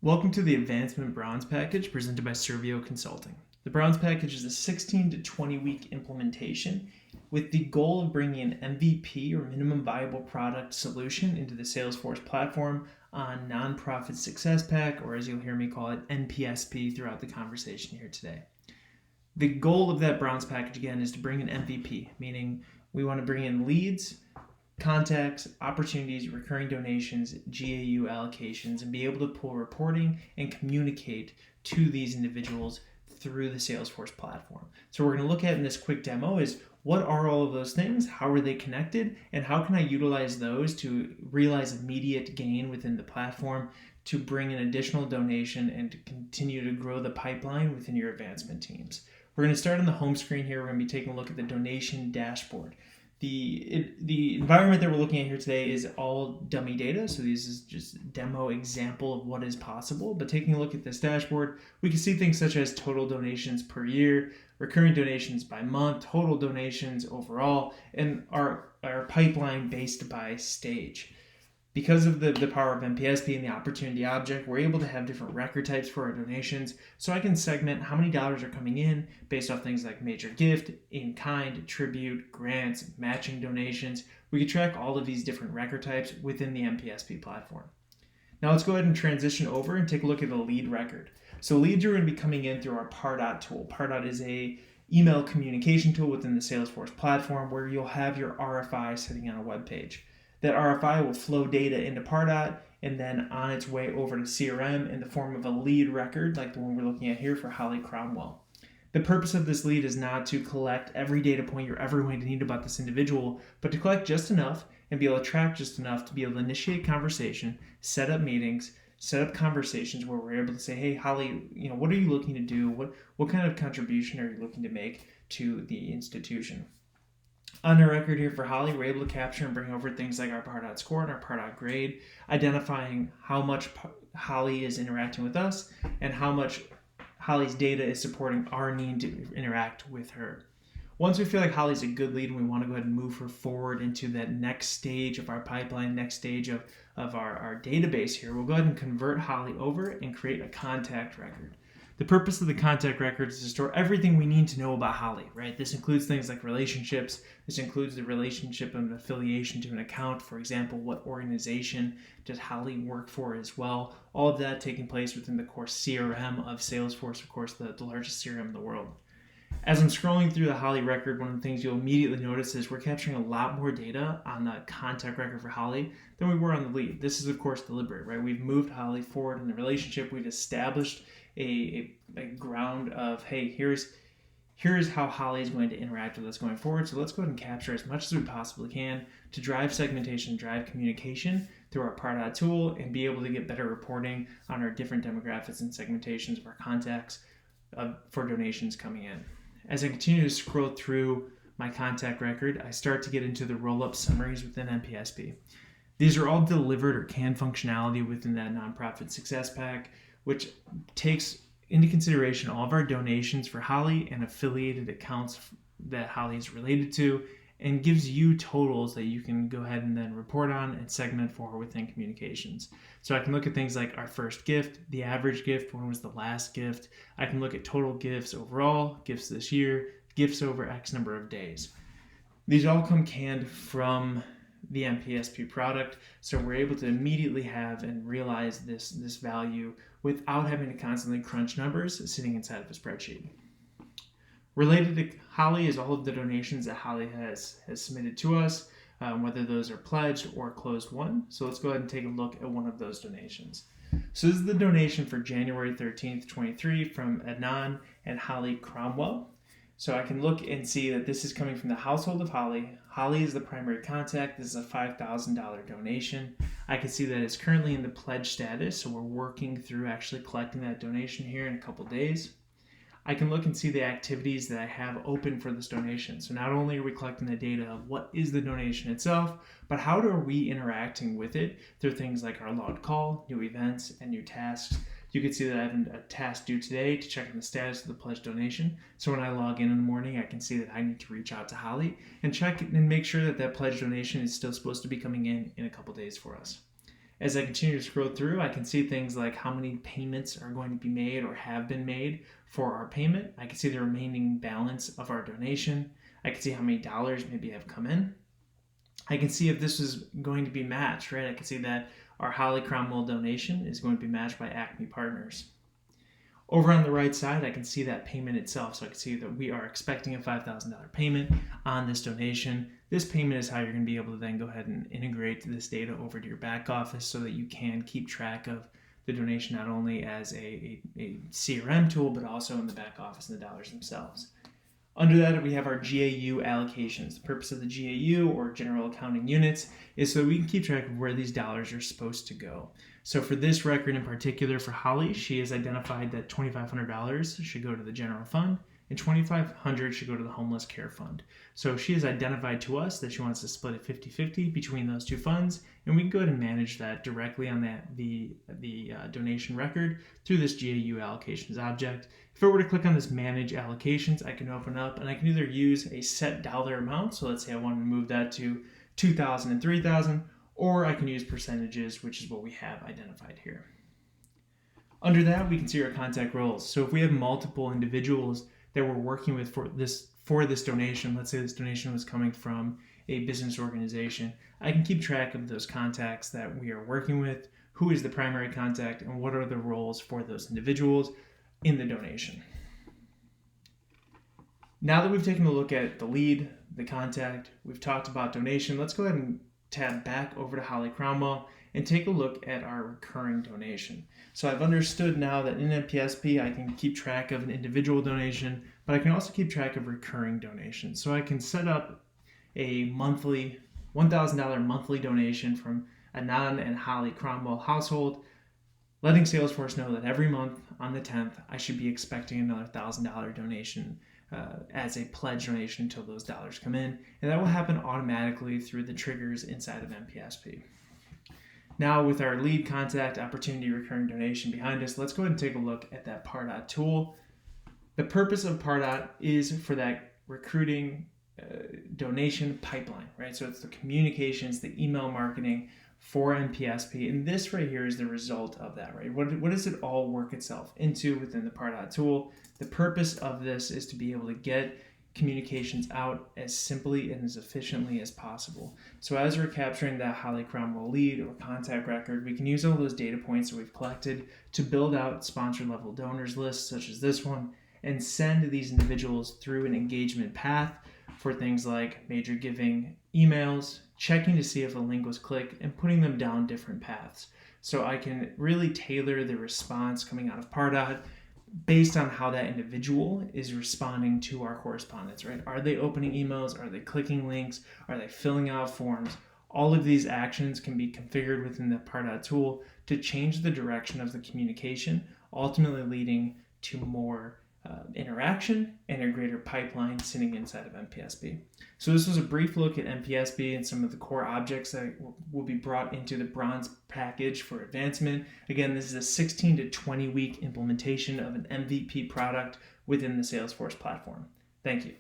Welcome to the Advancement Bronze Package presented by Servio Consulting. The Bronze Package is a 16 to 20 week implementation with the goal of bringing an MVP or minimum viable product solution into the Salesforce platform on Nonprofit Success Pack, or as you'll hear me call it, NPSP throughout the conversation here today. The goal of that Bronze Package again is to bring an MVP, meaning we want to bring in leads, contacts, opportunities, recurring donations, GAU allocations, and be able to pull reporting and communicate to these individuals through the Salesforce platform. So we're going to look at in this quick demo is what are all of those things, how are they connected, and how can I utilize those to realize immediate gain within the platform to bring an additional donation and to continue to grow the pipeline within your advancement teams. We're going to start on the home screen here. We're going to be taking a look at the donation dashboard. The environment that we're looking at here today is all dummy data, so this is just a demo example of what is possible. But taking a look at this dashboard, we can see things such as total donations per year, recurring donations by month, total donations overall, and our pipeline based by stage. Because of the power of NPSP and the opportunity object, we're able to have different record types for our donations. So I can segment how many dollars are coming in based off things like major gift, in-kind, tribute, grants, matching donations. We can track all of these different record types within the NPSP platform. Now let's go ahead and transition over and take a look at the lead record. So leads are going to be coming in through our Pardot tool. Pardot is a email communication tool within the Salesforce platform where you'll have your RFI sitting on a web page. That RFI will flow data into Pardot and then on its way over to CRM in the form of a lead record like the one we're looking at here for Holly Cromwell. The purpose of this lead is not to collect every data point you're ever going to need about this individual, but to collect just enough and be able to track just enough to be able to initiate conversation, set up meetings, set up conversations where we're able to say, hey, Holly, what are you looking to do? What kind of contribution are you looking to make to the institution? On the record here for Holly, we're able to capture and bring over things like our Pardot score and our Pardot grade, identifying how much Holly is interacting with us and how much Holly's data is supporting our need to interact with her. Once we feel like Holly's a good lead and we want to go ahead and move her forward into that next stage of our pipeline, next stage of our database here, we'll go ahead and convert Holly over and create a contact record. The purpose of the contact record is to store everything we need to know about Holly, right? This includes things like relationships. This includes the relationship and affiliation to an account. For example, what organization does Holly work for as well? All of that taking place within the core CRM of Salesforce, of course, the largest CRM in the world. As I'm scrolling through the Holly record, one of the things you'll immediately notice is we're capturing a lot more data on the contact record for Holly than we were on the lead. This is, of course, deliberate, right? We've moved Holly forward in the relationship. We've established a ground of, hey, here's how Holly is going to interact with us going forward. So let's go ahead and capture as much as we possibly can to drive segmentation, drive communication through our Pardot tool, and be able to get better reporting on our different demographics and segmentations of our contacts for donations coming in. As I continue to scroll through my contact record, I start to get into the roll-up summaries within NPSP. These are all delivered or canned functionality within that Nonprofit Success Pack, which takes into consideration all of our donations for Holly and affiliated accounts that Holly is related to, and gives you totals that you can go ahead and then report on and segment for within communications. So I can look at things like our first gift, the average gift, when was the last gift. I can look at total gifts overall, gifts this year, gifts over X number of days. These all come canned from the NPSP product, so we're able to immediately have and realize this value without having to constantly crunch numbers sitting inside of a spreadsheet. Related to Holly is all of the donations that Holly has submitted to us, whether those are pledged or closed won. So let's go ahead and take a look at one of those donations. So this is the donation for January 13th, 23 from Adnan and Holly Cromwell. So I can look and see that this is coming from the household of Holly. Holly is the primary contact. This is a $5,000 donation. I can see that it's currently in the pledge status, so we're working through actually collecting that donation here in a couple days. I can look and see the activities that I have open for this donation. So not only are we collecting the data of what is the donation itself, but how are we interacting with it through things like our logged call, new events, and new tasks. You can see that I have a task due today to check on the status of the pledged donation. So when I log in the morning, I can see that I need to reach out to Holly and check and make sure that that pledged donation is still supposed to be coming in a couple days for us. As I continue to scroll through, I can see things like how many payments are going to be made or have been made for our payment. I can see the remaining balance of our donation. I can see how many dollars maybe have come in. I can see if this is going to be matched, right? I can see that our Holly Cromwell donation is going to be matched by Acme Partners. Over on the right side, I can see that payment itself. So I can see that we are expecting a $5,000 payment on this donation. This payment is how you're going to be able to then go ahead and integrate this data over to your back office so that you can keep track of the donation not only as a CRM tool, but also in the back office and the dollars themselves. Under that, we have our GAU allocations. The purpose of the GAU, or General Accounting Units, is so that we can keep track of where these dollars are supposed to go. So for this record in particular, for Holly, she has identified that $2,500 should go to the general fund and $2,500 should go to the homeless care fund. So she has identified to us that she wants to split it 50-50 between those two funds, and we can go ahead and manage that directly on the donation record through this GAU allocations object. If I were to click on this manage allocations, I can open up and I can either use a set dollar amount. So let's say I wanted to move that to $2,000 and $3,000, or I can use percentages, which is what we have identified here. Under that, we can see our contact roles. So if we have multiple individuals that we're working with for this donation, let's say this donation was coming from a business organization, I can keep track of those contacts that we are working with, who is the primary contact, and what are the roles for those individuals in the donation. Now that we've taken a look at the lead, the contact, we've talked about donation, let's go ahead and tab back over to Holly Cromwell and take a look at our recurring donation. So I've understood now that in MPSP I can keep track of an individual donation, but I can also keep track of recurring donations. So I can set up a monthly $1,000 monthly donation from a non and Holly Cromwell household, letting Salesforce know that every month on the 10th I should be expecting another $1,000 donation as a pledge donation until those dollars come in, and that will happen automatically through the triggers inside of MPSP. Now with our lead, contact, opportunity, recurring donation behind us, let's go ahead and take a look at that Pardot tool. The purpose of Pardot is for that recruiting donation pipeline, right? So it's the communications, the email marketing for MPSP, and this right here is the result of that, right? What does it all work itself into within the Pardot tool? The purpose of this is to be able to get communications out as simply and as efficiently as possible. So as we're capturing that Holly Cromwell lead or contact record, we can use all those data points that we've collected to build out sponsor level donors lists such as this one and send these individuals through an engagement path for things like major giving emails, checking to see if a link was clicked, and putting them down different paths. So I can really tailor the response coming out of Pardot based on how that individual is responding to our correspondence, right? Are they opening emails? Are they clicking links? Are they filling out forms? All of these actions can be configured within the Pardot tool to change the direction of the communication, ultimately leading to more interaction and a greater pipeline sitting inside of MPSP. So this was a brief look at MPSP and some of the core objects that will be brought into the bronze package for advancement. Again, this is a 16 to 20 week implementation of an MVP product within the Salesforce platform. Thank you.